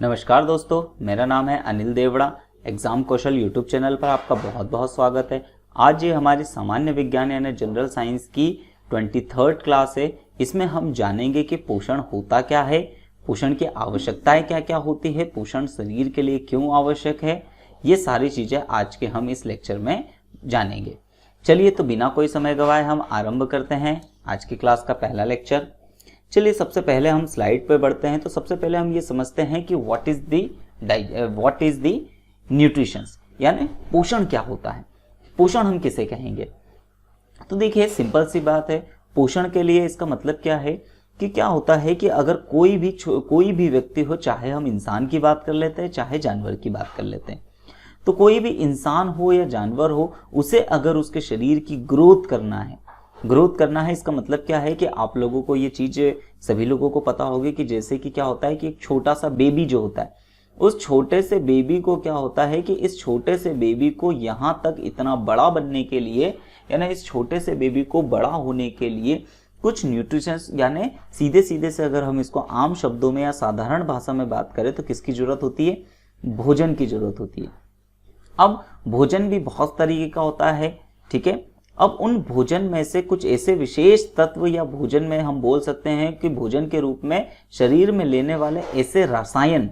नमस्कार दोस्तों, मेरा नाम है अनिल देवड़ा। एग्जाम कौशल यूट्यूब चैनल पर आपका बहुत बहुत स्वागत है। आज ये हमारी सामान्य विज्ञान यानी जनरल साइंस की 23rd क्लास है। इसमें हम जानेंगे कि पोषण होता क्या है, पोषण की आवश्यकताएं क्या क्या होती है, पोषण शरीर के लिए क्यों आवश्यक है। ये सारी चीज़ें आज के हम इस लेक्चर में जानेंगे। चलिए तो बिना कोई समय गवाए हम आरंभ करते हैं आज की क्लास का पहला लेक्चर। चलिए सबसे पहले हम स्लाइड पे बढ़ते हैं। तो सबसे पहले हम ये समझते हैं कि व्हाट इज द न्यूट्रिशंस, यानी पोषण क्या होता है, पोषण हम किसे कहेंगे। तो देखिए सिंपल सी बात है, पोषण के लिए इसका मतलब क्या है कि क्या होता है कि अगर कोई भी व्यक्ति हो, चाहे हम इंसान की बात कर लेते हैं चाहे जानवर की बात कर लेते हैं, तो कोई भी इंसान हो या जानवर हो, उसे अगर उसके शरीर की ग्रोथ करना है, इसका मतलब क्या है कि आप लोगों को ये चीज़ सभी लोगों को पता होगी कि जैसे कि क्या होता है कि एक छोटा सा बेबी जो होता है, उस छोटे से बेबी को क्या होता है कि इस छोटे से बेबी को यहाँ तक इतना बड़ा बनने के लिए, यानी इस छोटे से बेबी को बड़ा होने के लिए कुछ न्यूट्रिशंस, यानी सीधे सीधे से अगर हम इसको आम शब्दों में या साधारण भाषा में बात करें तो किसकी जरूरत होती है, भोजन की जरूरत होती है। अब भोजन भी बहुत तरीके का होता है, ठीक है। अब उन भोजन में से कुछ ऐसे विशेष तत्व या भोजन में हम बोल सकते हैं कि भोजन के रूप में शरीर में लेने वाले ऐसे रसायन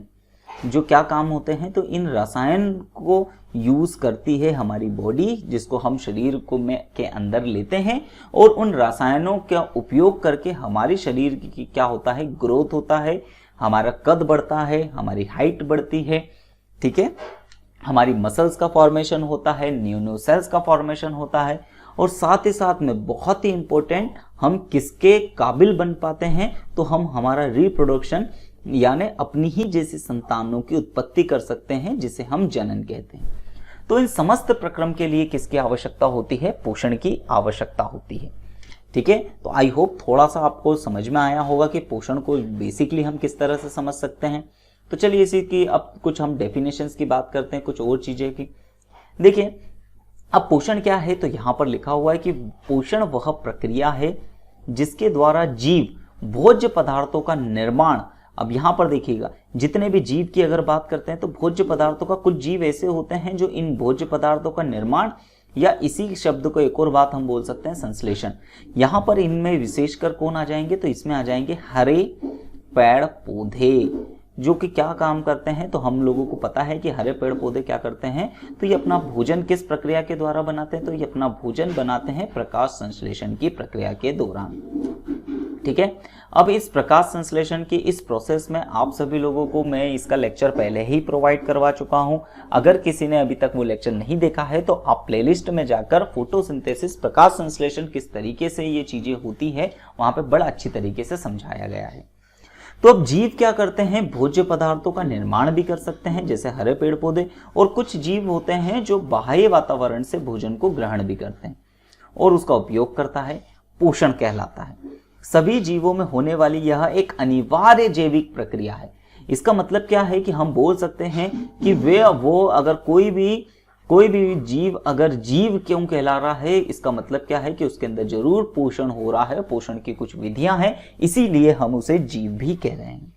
जो क्या काम होते हैं, तो इन रसायन को यूज करती है हमारी बॉडी, जिसको हम शरीर को के अंदर लेते हैं, और उन रसायनों का उपयोग करके हमारी शरीर की क्या होता है, ग्रोथ होता है, हमारा कद बढ़ता है, हमारी हाइट बढ़ती है, ठीक है, हमारी मसल्स का फॉर्मेशन होता है, न्यू सेल्स का फॉर्मेशन होता है, और साथ ही साथ में बहुत ही इंपॉर्टेंट, हम किसके काबिल बन पाते हैं, तो हम हमारा रिप्रोडक्शन यानी अपनी ही जैसी संतानों की उत्पत्ति कर सकते हैं, जिसे हम जनन कहते हैं। तो इन समस्त प्रक्रम के लिए किसकी आवश्यकता होती है, पोषण की आवश्यकता होती है, ठीक है। तो आई होप थोड़ा सा आपको समझ में आया होगा कि पोषण को बेसिकली हम किस तरह से समझ सकते हैं। तो चलिए इसी की अब कुछ हम डेफिनेशंस की बात करते हैं, कुछ और चीजें की। देखिए अब पोषण क्या है, तो यहां पर लिखा हुआ है कि पोषण वह प्रक्रिया है जिसके द्वारा जीव भोज्य पदार्थों का निर्माण, अब यहां पर देखिएगा जितने भी जीव की अगर बात करते हैं तो भोज्य पदार्थों का, कुछ जीव ऐसे होते हैं जो इन भोज्य पदार्थों का निर्माण, या इसी शब्द को एक और बात हम बोल सकते हैं संश्लेषण। यहां पर इनमें विशेषकर कौन आ जाएंगे, तो इसमें आ जाएंगे हरे पेड़ पौधे, जो कि क्या काम करते हैं, तो हम लोगों को पता है कि हरे पेड़ पौधे क्या करते हैं, तो ये अपना भोजन किस प्रक्रिया के द्वारा बनाते हैं, तो ये अपना भोजन बनाते हैं प्रकाश संश्लेषण की प्रक्रिया के दौरान, ठीक है। अब इस प्रकाश संश्लेषण की इस प्रोसेस में आप सभी लोगों को मैं इसका लेक्चर पहले ही प्रोवाइड करवा चुका हूं। अगर किसी ने अभी तक वो लेक्चर नहीं देखा है तो आप प्लेलिस्ट में जाकर फोटोसिंथेसिस, प्रकाश संश्लेषण किस तरीके से ये चीजें होती है, वहां पे बड़ा अच्छी तरीके से समझाया गया है। तो अब जीव क्या करते हैं, भोज्य पदार्थों का निर्माण भी कर सकते हैं जैसे हरे पेड़ पौधे, और कुछ जीव होते हैं जो बाह्य वातावरण से भोजन को ग्रहण भी करते हैं और उसका उपयोग करता है, पोषण कहलाता है। सभी जीवों में होने वाली यह एक अनिवार्य जैविक प्रक्रिया है। इसका मतलब क्या है कि हम बोल सकते हैं कि वो अगर कोई भी जीव अगर जीव क्यों कहला रहा है, इसका मतलब क्या है कि उसके अंदर जरूर पोषण हो रहा है, पोषण की कुछ विधियां हैं, इसीलिए हम उसे जीव भी कह रहे हैं,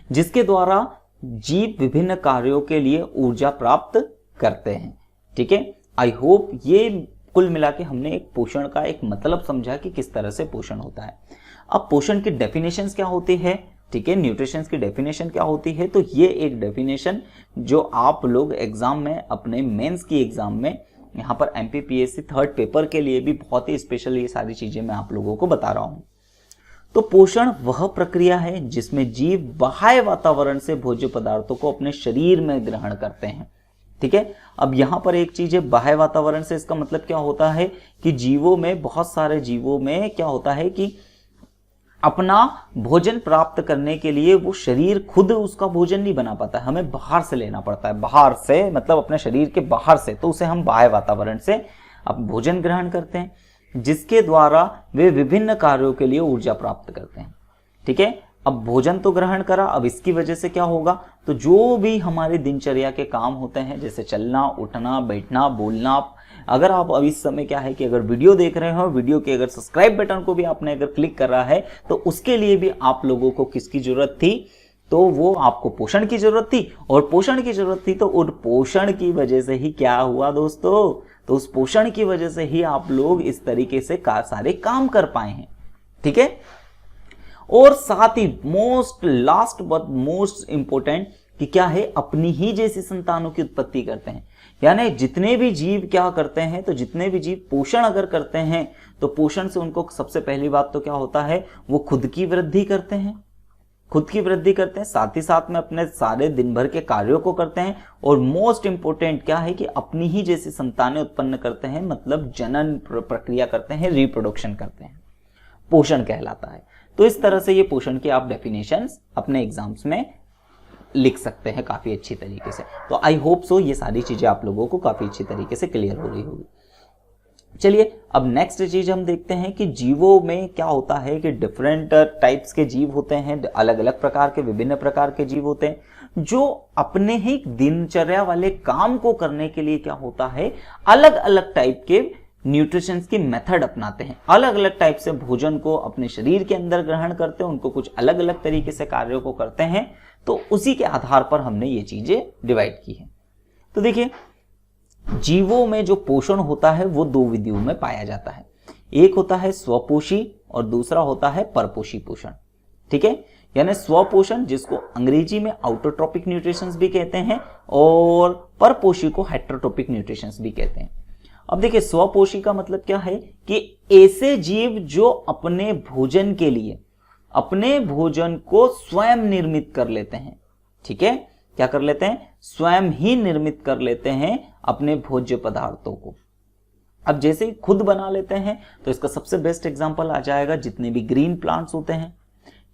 जिसके द्वारा जीव विभिन्न कार्यों के लिए ऊर्जा प्राप्त करते हैं, ठीक है। आई होप ये कुल मिला के हमने एक पोषण का एक मतलब समझा कि किस तरह से पोषण होता है। अब पोषण की डेफिनेशंस क्या होती है, ठीक है, न्यूट्रिशंस की डेफिनेशन क्या होती है, तो ये एक डेफिनेशन जो आप लोग एग्जाम में, अपने मेंस की एग्जाम में, यहाँ पर एमपीपीएससी 3rd पेपर के लिए भी बहुत ही स्पेशल ये सारी चीजें मैं आप लोगों को बता रहा हूँ। तो पोषण वह प्रक्रिया है जिसमें जीव बाह्य वातावरण से भोज्य पदार्थों को अपने शरीर में ग्रहण करते हैं, ठीक है। अब यहां पर एक चीज है बाह्य वातावरण से, इसका मतलब क्या होता है कि जीवों में, बहुत सारे जीवों में क्या होता है कि अपना भोजन प्राप्त करने के लिए वो शरीर खुद उसका भोजन नहीं बना पाता है, हमें बाहर से लेना पड़ता है, बाहर से मतलब अपने शरीर के बाहर से, तो उसे हम बाह्य वातावरण से अब भोजन ग्रहण करते हैं, जिसके द्वारा वे विभिन्न कार्यों के लिए ऊर्जा प्राप्त करते हैं, ठीक है। अब भोजन तो ग्रहण करा, अब इसकी वजह से क्या होगा, तो जो भी हमारी दिनचर्या के काम होते हैं जैसे चलना, उठना, बैठना, बोलना, अगर आप अब इस समय क्या है कि अगर वीडियो देख रहे हो, वीडियो के अगर सब्सक्राइब बटन को भी आपने अगर क्लिक कर रहा है, तो उसके लिए भी आप लोगों को किसकी जरूरत थी, तो वो आपको पोषण की जरूरत थी, और पोषण की जरूरत थी तो उन पोषण की वजह से ही क्या हुआ दोस्तों, तो उस पोषण की वजह से ही आप लोग इस तरीके से सारे काम कर पाए हैं। ठीक है, और साथ ही लास्ट बट मोस्ट इंपोर्टेंट कि क्या है, अपनी ही जैसी संतानों की उत्पत्ति करते हैं। यानी जितने भी जीव क्या करते हैं, तो जितने भी जीव पोषण अगर करते हैं तो पोषण से उनको सबसे पहली बात तो क्या होता है, वो खुद की वृद्धि करते हैं, साथ ही साथ में अपने सारे दिन भर के कार्यों को करते हैं, और मोस्ट इंपोर्टेंट क्या है कि अपनी ही जैसी संतानें उत्पन्न करते हैं, मतलब जनन प्रक्रिया करते हैं, रिप्रोडक्शन करते हैं, पोषण कहलाता है। तो इस तरह से ये पोषण की आप डेफिनेशंस अपने एग्जाम्स में लिख सकते हैं काफी अच्छी तरीके से। तो आई होप सो ये सारी चीजें आप लोगों को काफी अच्छी तरीके से क्लियर हो रही होगी। चलिए अब नेक्स्ट चीज हम देखते हैं कि जीवों में क्या होता है कि डिफरेंट टाइप्स के जीव होते हैं, अलग अलग प्रकार के, विभिन्न प्रकार के जीव होते हैं जो अपने ही दिनचर्या वाले काम को करने के लिए क्या होता है, अलग अलग टाइप के न्यूट्रिशन की मेथड अपनाते हैं, अलग अलग टाइप से भोजन को अपने शरीर के अंदर ग्रहण करते हैं, उनको कुछ अलग अलग तरीके से कार्यों को करते हैं। तो उसी के आधार पर हमने ये चीजें डिवाइड की है। तो देखिए जीवों में जो पोषण होता है वो दो विधियों में पाया जाता है, एक होता है स्वपोषी और दूसरा होता है परपोषी पोषण। ठीक है, यानी स्वपोषण जिसको अंग्रेजी में आउटोट्रोपिक न्यूट्रिशंस भी कहते हैं और परपोषी को हेटेरोट्रोपिक न्यूट्रिशंस भी कहते हैं। अब देखिए स्वपोषी का मतलब क्या है कि ऐसे जीव जो अपने भोजन के लिए अपने भोजन को स्वयं निर्मित कर लेते हैं। ठीक है, क्या कर लेते हैं, स्वयं ही निर्मित कर लेते हैं अपने भोज्य पदार्थों को। अब जैसे ही खुद बना लेते हैं तो इसका सबसे बेस्ट एग्जांपल आ जाएगा जितने भी ग्रीन प्लांट्स होते हैं।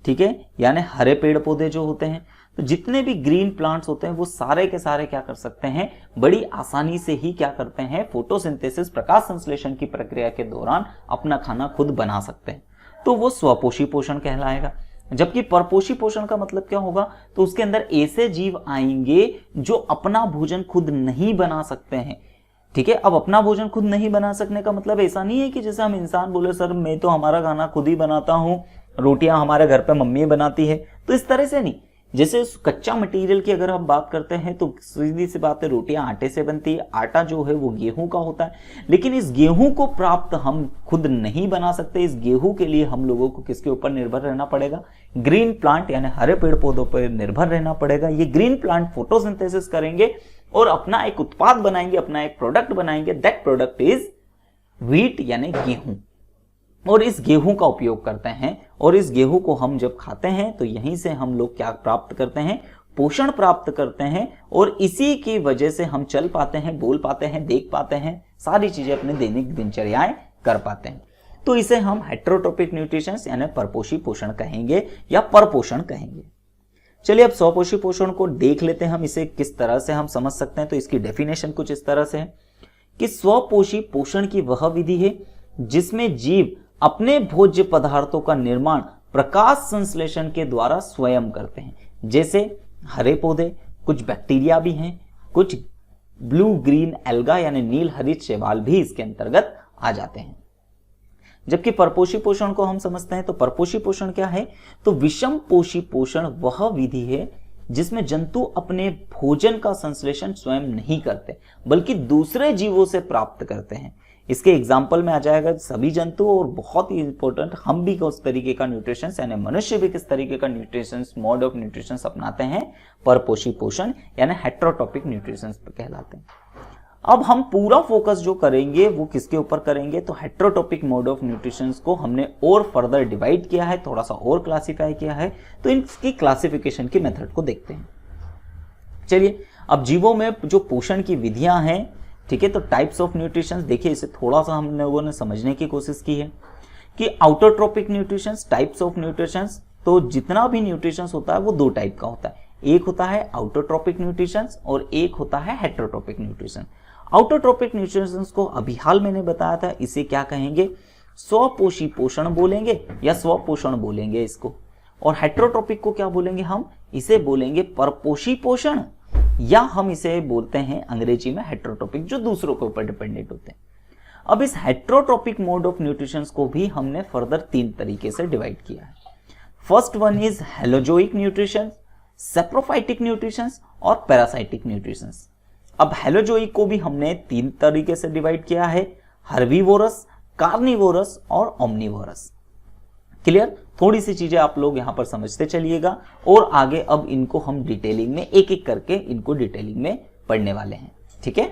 ठीक है, यानी हरे पेड़ पौधे जो होते हैं, तो जितने भी ग्रीन प्लांट्स होते हैं वो सारे के सारे क्या कर सकते हैं, बड़ी आसानी से ही क्या करते हैं, फोटोसिंथेसिस प्रकाश संश्लेषण की प्रक्रिया के दौरान अपना खाना खुद बना सकते हैं। तो वो स्वपोषी पोषण कहलाएगा। जबकि परपोषी पोषण का मतलब क्या होगा, तो उसके अंदर ऐसे जीव आएंगे जो अपना भोजन खुद नहीं बना सकते हैं। ठीक है, अब अपना भोजन खुद नहीं बना सकने का मतलब ऐसा नहीं है कि जैसे हम इंसान बोले सर मैं तो हमारा खाना खुद ही बनाता हूं, रोटियां हमारे घर पे मम्मी बनाती है, तो इस तरह से नहीं। जैसे कच्चा मटेरियल की अगर हम बात करते हैं तो सीधी सी बात है, रोटियां आटे से बनती है, आटा जो है वो गेहूं का होता है, लेकिन इस गेहूं को प्राप्त हम खुद नहीं बना सकते। इस गेहूं के लिए हम लोगों को किसके ऊपर निर्भर रहना पड़ेगा, ग्रीन प्लांट यानी हरे पेड़ पौधों पर निर्भर रहना पड़ेगा। ये ग्रीन प्लांट फोटोसिंथेसिस करेंगे और अपना एक उत्पाद बनाएंगे, अपना एक प्रोडक्ट बनाएंगे, दैट प्रोडक्ट इज व्हीट यानी गेहूं, और इस गेहूं का उपयोग करते हैं। और इस गेहूं को हम जब खाते हैं तो यहीं से हम लोग क्या प्राप्त करते हैं, पोषण प्राप्त करते हैं, और इसी की वजह से हम चल पाते हैं, बोल पाते हैं, देख पाते हैं, सारी चीजें अपने दैनिक दिनचर्याएं कर पाते हैं। तो इसे हम हेटेरोट्रोपिक न्यूट्रिशन यानी परपोषी पोषण कहेंगे या परपोषण कहेंगे। चलिए अब स्वपोषी पोषण को देख लेते हैं, हम इसे किस तरह से हम समझ सकते हैं। तो इसकी डेफिनेशन कुछ इस तरह से है कि स्वपोषी पोषण की वह विधि है जिसमें जीव अपने भोज्य पदार्थों का निर्माण प्रकाश संश्लेषण के द्वारा स्वयं करते हैं। जैसे हरे पौधे, कुछ बैक्टीरिया भी हैं, कुछ ब्लू ग्रीन एल्गा यानी नील हरित शैवाल भी इसके अंतर्गत आ जाते हैं। जबकि परपोषी पोषण को हम समझते हैं तो परपोषी पोषण क्या है, तो विषम पोषी पोषण वह विधि है जिसमें जंतु अपने भोजन का संश्लेषण स्वयं नहीं करते बल्कि दूसरे जीवों से प्राप्त करते हैं। इसके एग्जाम्पल में आ जाएगा सभी जंतु, और बहुत ही इंपॉर्टेंट हम भी उस तरीके का न्यूट्रिशन यानी मनुष्य भी किस तरीके का न्यूट्रिशन मोड ऑफ न्यूट्रिशन अपनाते हैं, परपोषी पोषण यानी हेटेरोट्रोपिक न्यूट्रिशन कहलाते हैं। अब हम पूरा फोकस जो करेंगे वो किसके ऊपर करेंगे, तो हेटेरोट्रोपिक मोड ऑफ न्यूट्रिशन को हमने और फर्दर डिवाइड किया है, थोड़ा सा और क्लासिफाई किया है। तो इसकी क्लासिफिकेशन की मेथड को देखते हैं। चलिए अब जीवों में जो पोषण की विधियां हैं, ठीक है, तो टाइप्स ऑफ न्यूट्रिशन देखिए, इसे थोड़ा सा हम लोगों ने समझने की कोशिश की है कि आउटोट्रोपिक न्यूट्रिशन, टाइप्स ऑफ न्यूट्रिशन। तो जितना भी न्यूट्रिशन होता है वो दो टाइप का होता है, एक होता है आउटोट्रोपिक न्यूट्रिशन और एक होता है हेटेरोट्रोपिक न्यूट्रिशन। आउटोट्रोपिक न्यूट्रिशन को अभी हाल मैंने बताया था, इसे क्या कहेंगे, स्वपोषी पोषण बोलेंगे या स्वपोषण बोलेंगे इसको। और हेटेरोट्रोपिक को क्या बोलेंगे, हम इसे बोलेंगे परपोषी पोषण, या हम इसे बोलते हैं अंग्रेजी में हेटेरोट्रोपिक, जो दूसरों के ऊपर डिपेंडेंट होते हैं। अब इस हेटेरोट्रोपिक मोड ऑफ न्यूट्रिशन को भी हमने फर्दर तीन तरीके से डिवाइड किया है। First one is holozoic nutrition, saprophytic nutritions और पैरासाइटिक न्यूट्रिशंस। अब हेलोजोइक को भी हमने 3 तरीके से डिवाइड किया है, हर्बीवोरस, कार्निवोरस और ओमनिवोरस। क्लियर? थोड़ी सी चीजें आप लोग यहां पर समझते चलिएगा और आगे अब इनको हम डिटेलिंग में एक एक करके इनको डिटेलिंग में पढ़ने वाले हैं। ठीक है,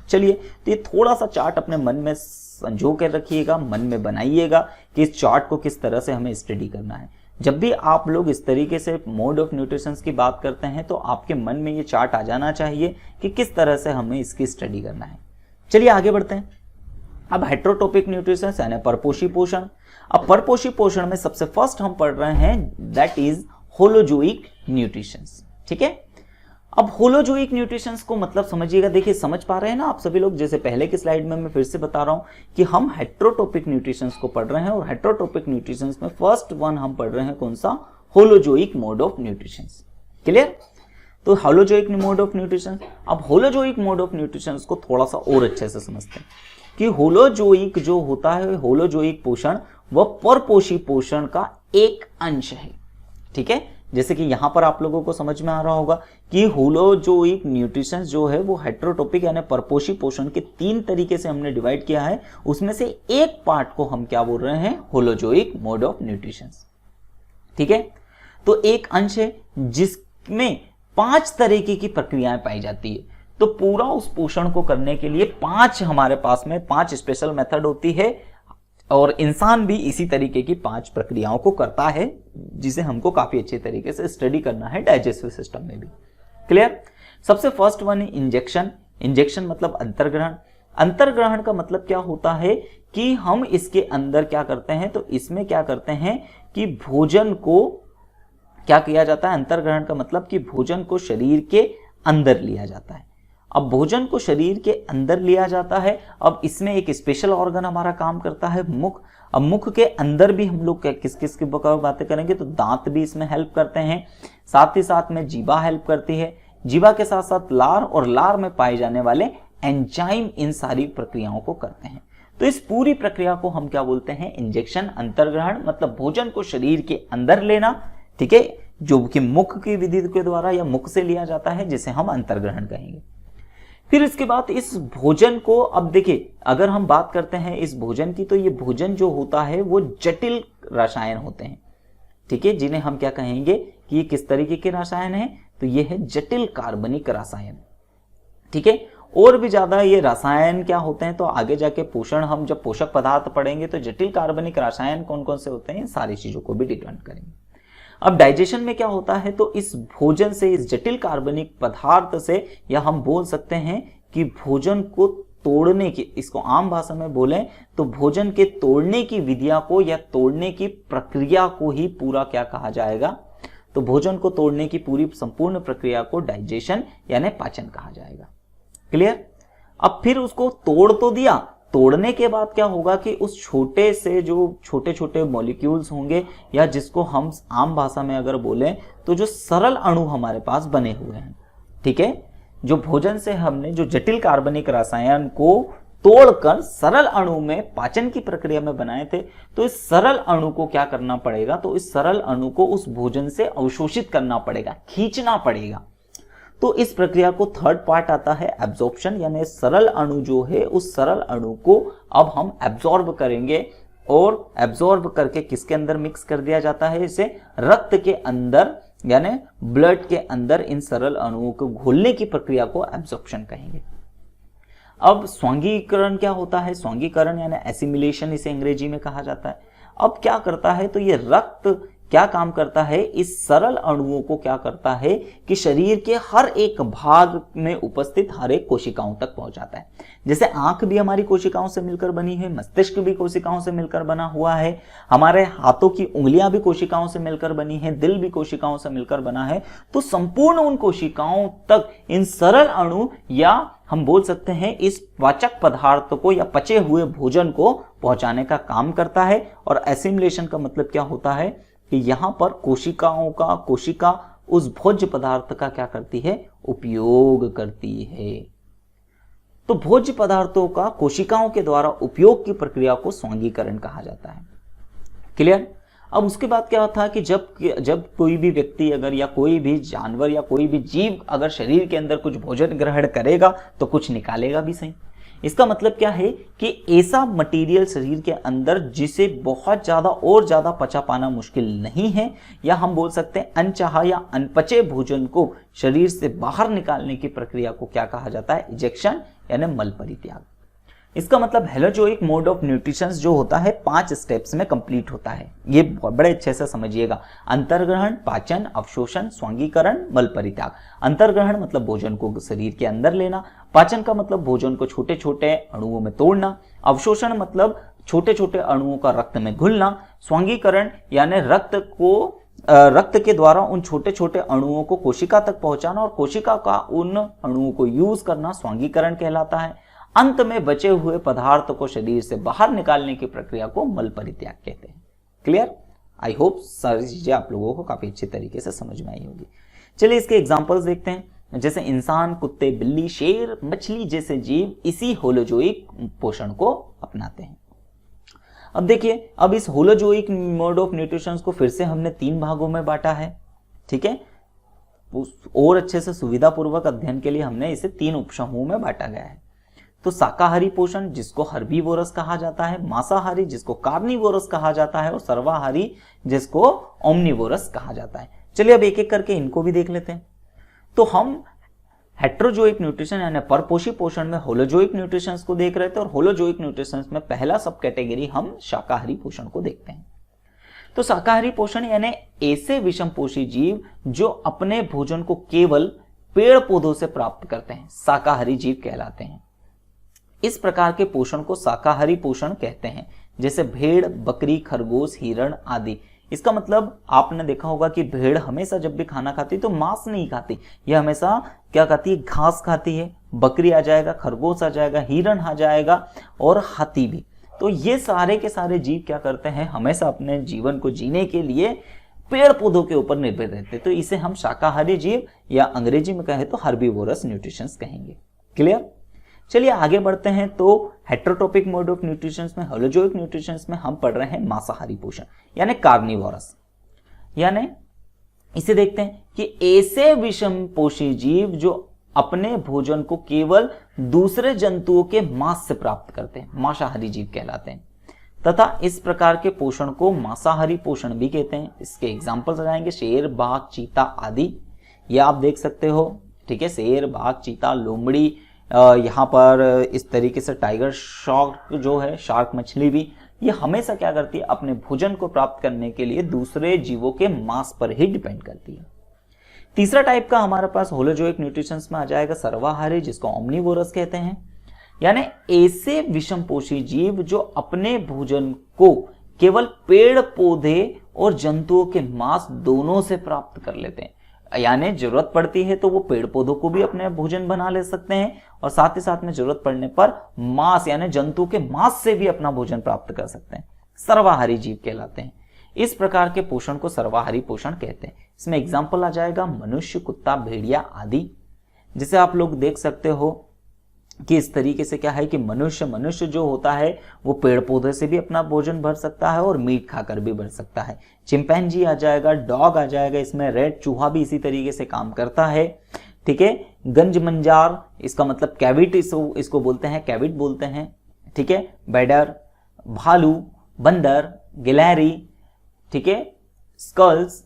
चलिए तो ये थोड़ा सा चार्ट अपने मन में संजो कर रखिएगा, मन में बनाइएगा कि इस चार्ट को किस तरह से हमें स्टडी करना है। जब भी आप लोग इस तरीके से मोड ऑफ न्यूट्रिशन की बात करते हैं तो आपके मन में ये चार्ट आ जाना चाहिए कि किस तरह से हमें इसकी स्टडी करना है। चलिए आगे बढ़ते हैं। अब हेट्रोटोपिक न्यूट्रिशन यानी परपोषी पोषण। अब परपोषी पोषण में सबसे फर्स्ट हम पढ़ रहे हैं दैट इज होलोजोइक न्यूट्रिशंस। ठीक है, अब होलोजोइक न्यूट्रिशंस को मतलब समझिएगा, देखिए समझ पा रहे हैं ना आप सभी लोग, जैसे पहले की स्लाइड में मैं फिर से बता रहा हूं कि हम हेट्रोटोपिक न्यूट्रिशंस को पढ़ रहे हैं और हेट्रोटोपिक न्यूट्रिशंस में फर्स्ट वन हम पढ़ रहे हैं कौन सा, holozoic mode of nutritions. Clear? तो होलोजोइक मोड ऑफ न्यूट्रिशन। अब होलोजोइक मोड ऑफ न्यूट्रिशंस को थोड़ा सा और अच्छे से समझते हैं कि होलोजोइक जो होता है, होलोजोइक पोषण वह परपोषी पोषण का एक अंश है। ठीक है, जैसे कि यहां पर आप लोगों को समझ में आ रहा होगा कि होलोजोइक न्यूट्रिशन जो है वो हेट्रोटोपिक यानी परपोषी पोषण के 3 तरीके से हमने डिवाइड किया है, उसमें से एक पार्ट को हम क्या बोल रहे हैं, होलोजोइक मोड ऑफ न्यूट्रिशन। ठीक है, तो एक अंश है जिसमें 5 तरीके की प्रक्रियाएं पाई जाती है। तो पूरा उस पोषण को करने के लिए 5 हमारे पास में 5 स्पेशल मेथड होती है और इंसान भी इसी तरीके की 5 प्रक्रियाओं को करता है, जिसे हमको काफी अच्छे तरीके से स्टडी करना है डाइजेस्टिव सिस्टम में भी। क्लियर? सबसे फर्स्ट वन है इंजेक्शन। इंजेक्शन मतलब अंतर्ग्रहण। अंतर्ग्रहण का मतलब क्या होता है कि हम इसके अंदर क्या करते हैं, तो इसमें क्या करते हैं कि भोजन को क्या किया जाता है, अंतर्ग्रहण का मतलब कि भोजन को शरीर के अंदर लिया जाता है। अब भोजन को शरीर के अंदर लिया जाता है। अब इसमें एक स्पेशल ऑर्गन हमारा काम करता है, मुख। अब मुख के अंदर भी हम लोग किस किस की बातें करेंगे, तो दांत भी इसमें हेल्प करते हैं, साथ ही साथ में जीवा हेल्प करती है। जीवा के साथ साथ लार और लार में पाए जाने वाले एंजाइम इन सारी प्रक्रियाओं को करते हैं। तो इस पूरी प्रक्रिया को हम क्या बोलते हैं, इंजेक्शन। अंतर्ग्रहण मतलब भोजन को शरीर के अंदर लेना। ठीक है, जो कि मुख की विधि के द्वारा या मुख से लिया जाता है, जिसे हम अंतर्ग्रहण कहेंगे। फिर इसके बाद इस भोजन को, अब देखिए अगर हम बात करते हैं इस भोजन की, तो ये भोजन जो होता है वो जटिल रसायन होते हैं। ठीक है, जिन्हें हम क्या कहेंगे कि ये किस तरीके के रसायन है, तो ये है जटिल कार्बनिक रसायन। ठीक है, और भी ज्यादा ये रसायन क्या होते हैं, तो आगे जाके पोषण, हम जब पोषक पदार्थ पढ़ेंगे तो जटिल कार्बनिक रसायन कौन कौन से होते हैं, सारी चीजों को भी डिपेंड करेंगे। अब डाइजेशन में क्या होता है, तो इस भोजन से, इस जटिल कार्बनिक पदार्थ से, या हम बोल सकते हैं कि भोजन को तोड़ने की, इसको आम भाषा में बोलें तो भोजन के तोड़ने की विधिया को या तोड़ने की प्रक्रिया को ही पूरा क्या कहा जाएगा, तो भोजन को तोड़ने की पूरी संपूर्ण प्रक्रिया को डाइजेशन यानी पाचन कहा जाएगा। क्लियर? अब फिर उसको तोड़ तो दिया, तोड़ने के बाद क्या होगा कि उस छोटे से जो छोटे छोटे मॉलिक्यूल्स होंगे, या जिसको हम आम भाषा में अगर बोलें तो जो सरल अणु हमारे पास बने हुए हैं। ठीक है, जो भोजन से हमने जो जटिल कार्बनिक रसायन को तोड़कर सरल अणु में पाचन की प्रक्रिया में बनाए थे, तो इस सरल अणु को क्या करना पड़ेगा, तो इस सरल अणु को उस भोजन से अवशोषित करना पड़ेगा, खींचना पड़ेगा। तो इस प्रक्रिया को थर्ड पार्ट आता है एब्जॉर्प्शन, यानी सरल अणु जो है उस सरल अणु को अब हम एब्जॉर्ब करेंगे, और एब्जॉर्ब करके किसके अंदर मिक्स कर दिया जाता है, इसे रक्त के अंदर यानी ब्लड के अंदर इन सरल अणुओं को घोलने की प्रक्रिया को एब्जॉर्प्शन कहेंगे। अब स्वांगीकरण क्या होता है, स्वांगीकरण यानी एसिमिलेशन इसे अंग्रेजी में कहा जाता है। अब क्या करता है, तो ये रक्त क्या काम करता है, इस सरल अणुओं को क्या करता है कि शरीर के हर एक भाग में उपस्थित हर एक कोशिकाओं तक पहुंचाता है। जैसे आंख भी हमारी कोशिकाओं से मिलकर बनी है, मस्तिष्क भी कोशिकाओं से मिलकर बना हुआ है, हमारे हाथों की उंगलियां भी कोशिकाओं से मिलकर बनी है, दिल भी कोशिकाओं से मिलकर बना है। तो संपूर्ण उन कोशिकाओं तक इन सरल अणु, या हम बोल सकते हैं इस पाचक पदार्थ को या पचे हुए भोजन को पहुंचाने का काम करता है। और एसिमिलेशन का मतलब क्या होता है कि यहां पर कोशिका उस भोज्य पदार्थ का क्या करती है, उपयोग करती है। तो भोज्य पदार्थों का कोशिकाओं के द्वारा उपयोग की प्रक्रिया को स्वांगीकरण कहा जाता है। क्लियर? अब उसके बाद क्या था कि जब कोई भी व्यक्ति अगर या कोई भी जानवर या कोई भी जीव अगर शरीर के अंदर कुछ भोजन ग्रहण करेगा तो कुछ निकालेगा भी सही। इसका मतलब क्या है कि ऐसा मटेरियल शरीर के अंदर जिसे बहुत ज्यादा और ज्यादा पचा पाना मुश्किल नहीं है, या हम बोल सकते हैं अनचाहा या अनपचे भोजन को शरीर से बाहर निकालने की प्रक्रिया को क्या कहा जाता है, इजेक्शन यानी मल परित्याग। इसका मतलब हेलोजोइक मोड ऑफ न्यूट्रिशन जो होता है 5 स्टेप्स में कंप्लीट होता है। ये बड़े अच्छे से समझिएगा। अंतर्ग्रहण, पाचन, अवशोषण, स्वांगीकरण, मल परित्याग। अंतर्ग्रहण मतलब भोजन को शरीर के अंदर लेना, पाचन का मतलब भोजन को छोटे छोटे अणुओं में तोड़ना, अवशोषण मतलब छोटे छोटे अणुओं का रक्त में घुलना, स्वांगीकरण यानी रक्त के द्वारा उन छोटे छोटे अणुओं को कोशिका तक पहुंचाना और कोशिका का उन अणुओं को यूज करना स्वांगीकरण कहलाता है। अंत में बचे हुए पदार्थ को शरीर से बाहर निकालने की प्रक्रिया को मल परित्याग कहते हैं। क्लियर? आई होप सारी चीजें आप लोगों को काफी अच्छे तरीके से समझ में आई होगी। चलिए इसके एग्जांपल्स देखते हैं। जैसे इंसान, कुत्ते, बिल्ली, शेर, मछली जैसे जीव इसी होलोजोइक पोषण को अपनाते हैं। अब देखिए, अब इस होलोजोइक मोड ऑफ न्यूट्रिशन को फिर से हमने 3 भागों में बांटा है। ठीक है, और अच्छे से सुविधापूर्वक अध्ययन के लिए हमने इसे 3 उपसमूहों में बांटा गया है। तो शाकाहारी पोषण जिसको हर्बीवोरस कहा जाता है, मांसाहारी जिसको कार्निवोरस कहा जाता है और सर्वाहारी जिसको ओमनिवोरस कहा जाता है। चलिए अब एक एक करके इनको भी देख लेते हैं। तो हम हेट्रोजोइक न्यूट्रिशन यानी परपोषी पोषण में होलोजोइक न्यूट्रिशन को देख रहे थे और होलोजोइक न्यूट्रिशन में पहला सब कैटेगरी हम शाकाहारी पोषण को देखते हैं। तो शाकाहारी पोषण यानी ऐसे विषमपोषी जीव जो अपने भोजन को केवल पेड़ पौधों से प्राप्त करते हैं, शाकाहारी जीव कहलाते हैं। इस प्रकार के पोषण को शाकाहारी पोषण कहते हैं, जैसे भेड़, बकरी, खरगोश, हिरण आदि। इसका मतलब आपने देखा होगा कि भेड़ हमेशा जब भी खाना खाती है तो मांस नहीं खाती, यह हमेशा क्या खाती है, घास खाती है। बकरी आ जाएगा, खरगोश आ जाएगा, हिरण आ जाएगा और हाथी भी। तो ये सारे के सारे जीव क्या करते हैं, हमेशा अपने जीवन को जीने के लिए पेड़ पौधों के ऊपर निर्भर रहते हैं। तो इसे हम शाकाहारी जीव या अंग्रेजी में कहें तो हर्बीवोरस न्यूट्रिशन कहेंगे। क्लियर? चलिए आगे बढ़ते हैं। तो हेट्रोट्रोपिक मोड ऑफ न्यूट्रिशन में, होलोजोइक न्यूट्रिशन में हम पढ़ रहे हैं मांसाहारी पोषण यानी कार्निवोरस। यानी इसे देखते हैं कि ऐसे विषमपोषी जीव जो अपने भोजन को केवल दूसरे जंतुओं के मांस से प्राप्त करते हैं, मांसाहारी जीव कहलाते हैं। तथा इस प्रकार के पोषण को मांसाहारी पोषण भी कहते हैं। इसके एग्जाम्पल्स आ जाएंगे शेर, बाघ, चीता आदि। ये आप देख सकते हो। ठीक है, शेर, बाघ, चीता, लोमड़ी, यहाँ पर इस तरीके से टाइगर शार्क जो है, शार्क मछली भी, ये हमेशा क्या करती है, अपने भोजन को प्राप्त करने के लिए दूसरे जीवों के मांस पर ही डिपेंड करती है। तीसरा टाइप का हमारे पास होलोजोइक न्यूट्रिशन में आ जाएगा सर्वाहारी, जिसको ओमनिवोरस कहते हैं। यानी ऐसे विषमपोषी जीव जो अपने भोजन को केवल पेड़ पौधे और जंतुओं के मांस दोनों से प्राप्त कर लेते हैं। यानी जरूरत पड़ती है तो वो पेड़ पौधों को भी अपने भोजन बना ले सकते हैं और साथ ही साथ में जरूरत पड़ने पर मांस यानी जंतु के मांस से भी अपना भोजन प्राप्त कर सकते हैं। सर्वाहारी जीव कहलाते हैं। इस प्रकार के पोषण को सर्वाहारी पोषण कहते हैं। इसमें एग्जाम्पल आ जाएगा मनुष्य, कुत्ता, भेड़िया आदि। जिसे आप लोग देख सकते हो कि इस तरीके से क्या है कि मनुष्य जो होता है वो पेड़ पौधे से भी अपना भोजन भर सकता है और मीट खाकर भी भर सकता है। चिंपैंजी आ जाएगा, डॉग आ जाएगा, इसमें रेड चूहा भी इसी तरीके से काम करता है। ठीक है, गंज मंजार, इसका मतलब कैविट, इसको बोलते हैं, कैविट बोलते हैं। ठीक है, बैडर, भालू, बंदर, गिलहरी, ठीक है, स्कल्स,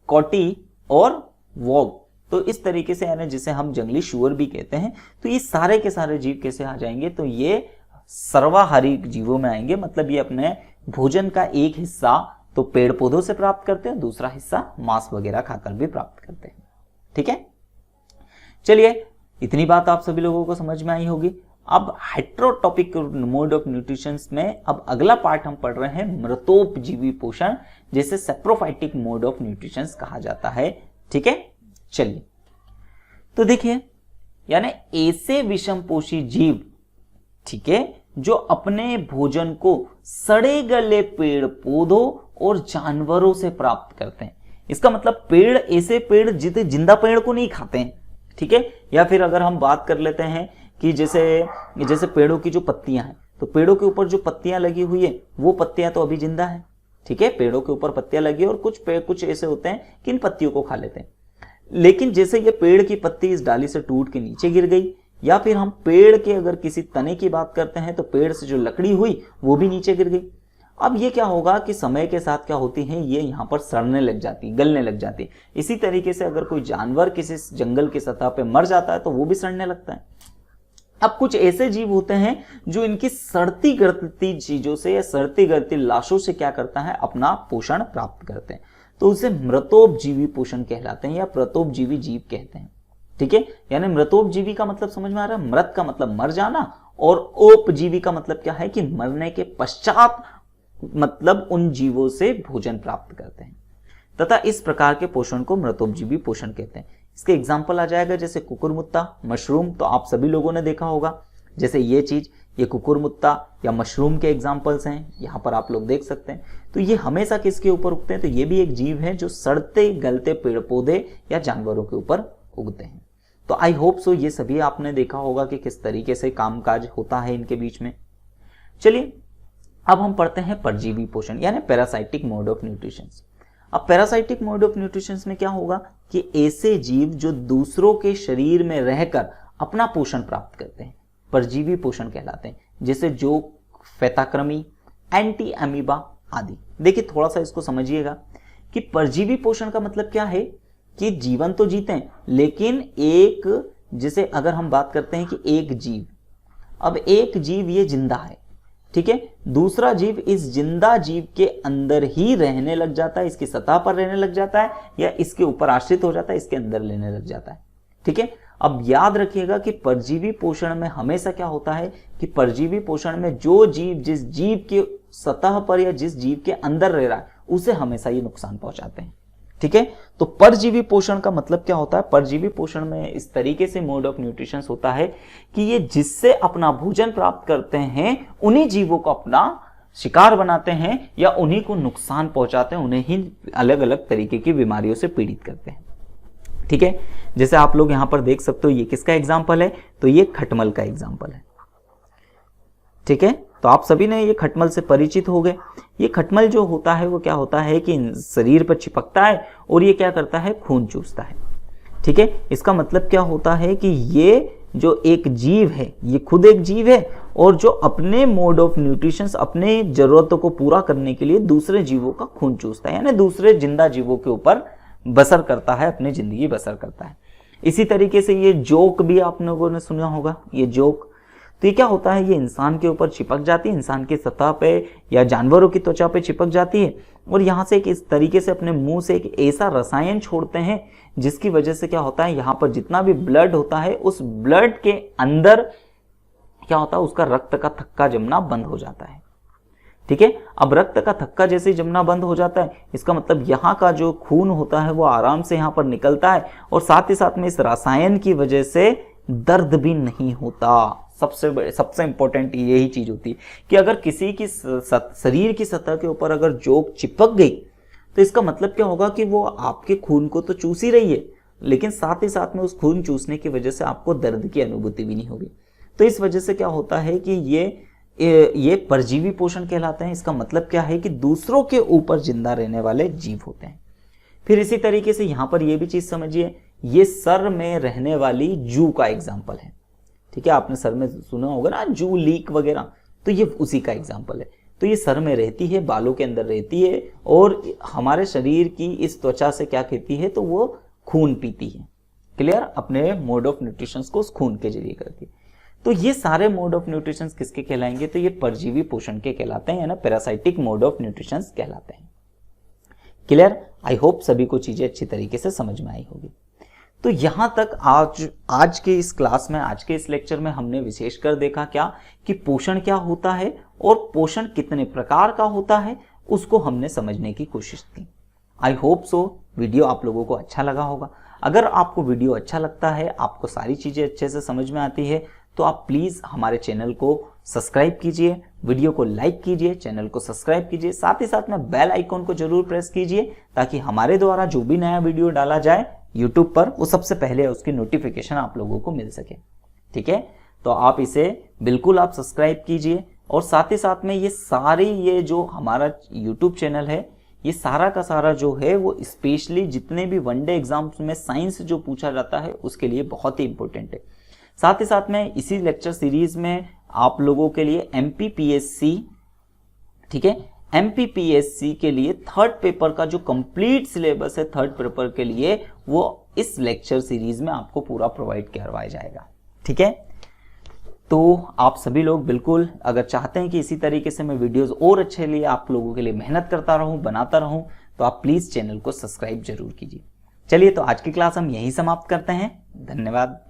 कोटी और वॉग। तो इस तरीके से यानी जिसे हम जंगली शुअर भी कहते हैं। तो ये सारे के सारे जीव कैसे आ जाएंगे, तो ये सर्वाहारी जीवों में आएंगे। मतलब ये अपने भोजन का एक हिस्सा तो पेड़ पौधों से प्राप्त करते हैं, दूसरा हिस्सा मांस वगैरह खाकर भी प्राप्त करते हैं। ठीक है, चलिए इतनी बात आप सभी लोगों को समझ में आई होगी। अब हेट्रोटॉपिक मोड ऑफ न्यूट्रिशन में अब अगला पार्ट हम पढ़ रहे हैं मृतोपजीवी पोषण, जिसे सेप्रोफाइटिक मोड ऑफ न्यूट्रिशन कहा जाता है। ठीक है, चलिए तो देखिए, यानी ऐसे विषमपोषी जीव, ठीक है, जो अपने भोजन को सड़े गले पेड़ पौधों और जानवरों से प्राप्त करते हैं। इसका मतलब पेड़, ऐसे पेड़ जितने जिंदा पेड़ को नहीं खाते हैं। ठीक है, या फिर अगर हम बात कर लेते हैं कि जैसे पेड़ों की जो पत्तियां हैं, तो पेड़ों के ऊपर जो पत्तियां लगी हुई है वो पत्तियां तो अभी जिंदा है। ठीक है, पेड़ों के ऊपर पत्तियां लगी और कुछ ऐसे होते हैं कि इन पत्तियों को खा लेते हैं। लेकिन जैसे ये पेड़ की पत्ती इस डाली से टूट के नीचे गिर गई, या फिर हम पेड़ के अगर किसी तने की बात करते हैं तो पेड़ से जो लकड़ी हुई वो भी नीचे गिर गई। अब ये क्या होगा कि समय के साथ क्या होती है, ये यहाँ पर सड़ने लग जाती, गलने लग जाती। इसी तरीके से अगर कोई जानवर किसी जंगल की सतह पे मर जाता है तो वो भी सड़ने लगता है। अब कुछ ऐसे जीव होते हैं जो इनकी सड़ती गलती चीजों से या सड़ती गलती लाशों से क्या करता है, अपना पोषण प्राप्त करते हैं। तो उसे मृतोपजीवी पोषण कहलाते हैं या मृतोपजीवी जीव कहते हैं। ठीक है, यानी मृतोपजीवी का मतलब समझ में आ रहा है, मृत का मतलब मर जाना और उपजीवी का मतलब क्या है कि मरने के पश्चात मतलब उन जीवों से भोजन प्राप्त करते हैं, तथा इस प्रकार के पोषण को मृतोपजीवी पोषण कहते हैं। इसके एग्जाम्पल आ जाएगा जैसे कुकुरमुत्ता, मशरूम, तो आप सभी लोगों ने देखा होगा। जैसे ये चीज, ये कुकुरमुत्ता या मशरूम के एग्जाम्पल्स हैं, यहाँ पर आप लोग देख सकते हैं। तो ये हमेशा किसके ऊपर उगते हैं, तो ये भी एक जीव है जो सड़ते गलते पेड़ पौधे या जानवरों के ऊपर उगते हैं। तो आई होप सो ये सभी आपने देखा होगा कि किस तरीके से कामकाज होता है इनके बीच में। चलिए अब हम पढ़ते हैं परजीवी पोषण यानी पैरासाइटिक मोड ऑफ न्यूट्रिशन। अब पैरासाइटिक मोड ऑफ न्यूट्रिशन में क्या होगा कि ऐसे जीव जो दूसरों के शरीर में रहकर अपना पोषण प्राप्त करते हैं परजीवी पोषण कहलाते हैं, जैसे जोक, फेताक्रमी, एंटी अमीबा आदि। देखिए थोड़ा सा इसको समझिएगा कि परजीवी पोषण का मतलब क्या है कि जीवन तो जीते हैं, लेकिन एक, जैसे अगर हम बात करते हैं कि एक जीव, अब एक जीव ये जिंदा है, ठीक है, दूसरा जीव इस जिंदा जीव के अंदर ही रहने लग जाता है, इसकी सतह पर रहने लग जाता है या इसके ऊपर आश्रित हो जाता है, इसके अंदर लेने लग जाता है। ठीक है, अब याद रखिएगा कि परजीवी पोषण में हमेशा क्या होता है कि परजीवी पोषण में जो जीव जिस जीव के सतह पर या जिस जीव के अंदर रह रहा है उसे हमेशा ये नुकसान पहुंचाते हैं। ठीक है, तो परजीवी पोषण का मतलब क्या होता है, परजीवी पोषण में इस तरीके से मोड ऑफ न्यूट्रिशन होता है कि ये जिससे अपना भोजन प्राप्त करते हैं उन्हीं जीवों को अपना शिकार बनाते हैं या उन्हीं को नुकसान पहुंचाते हैं, उन्हें ही अलग अलग तरीके की बीमारियों से पीड़ित करते हैं। ठीक है, जैसे आप लोग यहां पर देख सकते हो, ये किसका एग्जाम्पल है, तो ये खटमल का एग्जाम्पल है। ठीक है, तो आप सभी ने ये खटमल से परिचित हो गए। ये खटमल जो होता है वो क्या होता है कि शरीर पर चिपकता है और ये क्या करता है, खून चूसता है। ठीक है, इसका मतलब क्या होता है कि ये जो एक जीव है ये खुद एक जीव है और जो अपने मोड ऑफ न्यूट्रिशन, अपने जरूरतों को पूरा करने के लिए दूसरे जीवों का खून चूसता है, यानी दूसरे जिंदा जीवों के ऊपर बसर करता है, अपनी जिंदगी बसर करता है। इसी तरीके से ये जोक भी आप लोगों ने सुना होगा, ये जोक, तो ये क्या होता है, ये इंसान के ऊपर चिपक जाती है, इंसान की सतह पे या जानवरों की त्वचा पे चिपक जाती है और यहाँ से इस तरीके से अपने मुंह से एक ऐसा रसायन छोड़ते हैं जिसकी वजह से क्या होता है, यहाँ पर जितना भी ब्लड होता है उस ब्लड के अंदर क्या होता है, उसका रक्त का थक्का जमना बंद हो जाता है। ठीक है, अब रक्त का थक्का जैसे ही जमना बंद हो जाता है, इसका मतलब यहाँ का जो खून होता है वो आराम से यहाँ पर निकलता है और साथ ही साथ में इस रसायन की वजह से दर्द भी नहीं होता। सबसे इंपॉर्टेंट यही चीज होती है कि अगर किसी की शरीर की सतह के ऊपर अगर जोक चिपक गई तो इसका मतलब क्या होगा कि वो आपके खून को तो चूस ही रही है, लेकिन साथ ही साथ में उस खून चूसने की वजह से आपको दर्द की अनुभूति भी नहीं होगी। तो इस वजह से क्या होता है कि ये परजीवी पोषण कहलाते हैं। इसका मतलब क्या है कि दूसरों के ऊपर जिंदा रहने वाले जीव होते हैं। फिर इसी तरीके से यहाँ पर ये भी चीज समझिए, ये सर में रहने वाली जू का एग्जाम्पल है। ठीक है, आपने सर में सुना होगा ना जू लीक वगैरह, तो ये उसी का एग्जाम्पल है। तो ये सर में रहती है, बालों के अंदर रहती है और हमारे शरीर की इस त्वचा से क्या कहती है, तो वो खून पीती है। क्लियर, अपने मोड ऑफ न्यूट्रिशन को उस खून के जरिए करती है। तो ये सारे मोड ऑफ न्यूट्रिशन किसके कहलाएंगे, तो ये परजीवी पोषण के कहलाते हैं, ना पैरासाइटिक मोड ऑफ न्यूट्रिशन कहलाते हैं। क्लियर, आई होप सभी को चीजें अच्छी तरीके से समझ में आई होगी। तो यहां तक आज के इस क्लास में, आज के इस लेक्चर में हमने विशेषकर देखा क्या कि पोषण क्या होता है और पोषण कितने प्रकार का होता है, उसको हमने समझने की कोशिश की। आई होप सो वीडियो आप लोगों को अच्छा लगा होगा। अगर आपको वीडियो अच्छा लगता है, आपको सारी चीजें अच्छे से समझ में आती है, तो आप प्लीज हमारे चैनल को सब्सक्राइब कीजिए, वीडियो को लाइक कीजिए, चैनल को सब्सक्राइब कीजिए, साथ ही साथ में बेल आइकॉन को जरूर प्रेस कीजिए ताकि हमारे द्वारा जो भी नया वीडियो डाला जाए YouTube पर वो सबसे पहले उसकी नोटिफिकेशन आप लोगों को मिल सके। ठीक है, तो आप इसे बिल्कुल आप सब्सक्राइब कीजिए और साथ ही साथ में ये जो हमारा यूट्यूब चैनल है, ये सारा का सारा जो है वो स्पेशली जितने भी वनडे एग्जाम्स में साइंस जो पूछा जाता है उसके लिए बहुत ही इंपॉर्टेंट है। साथ ही साथ में इसी लेक्चर सीरीज में आप लोगों के लिए MPPSC, ठीक है, MPPSC के लिए थर्ड पेपर का जो कंप्लीट सिलेबस है थर्ड पेपर के लिए, वो इस लेक्चर सीरीज में आपको पूरा प्रोवाइड करवाया जाएगा। ठीक है, तो आप सभी लोग बिल्कुल अगर चाहते हैं कि इसी तरीके से मैं वीडियोस और अच्छे लिए आप लोगों के लिए मेहनत करता रहूं, बनाता रहूं, तो आप प्लीज चैनल को सब्सक्राइब जरूर कीजिए। चलिए, तो आज की क्लास हम यहीं समाप्त करते हैं। धन्यवाद।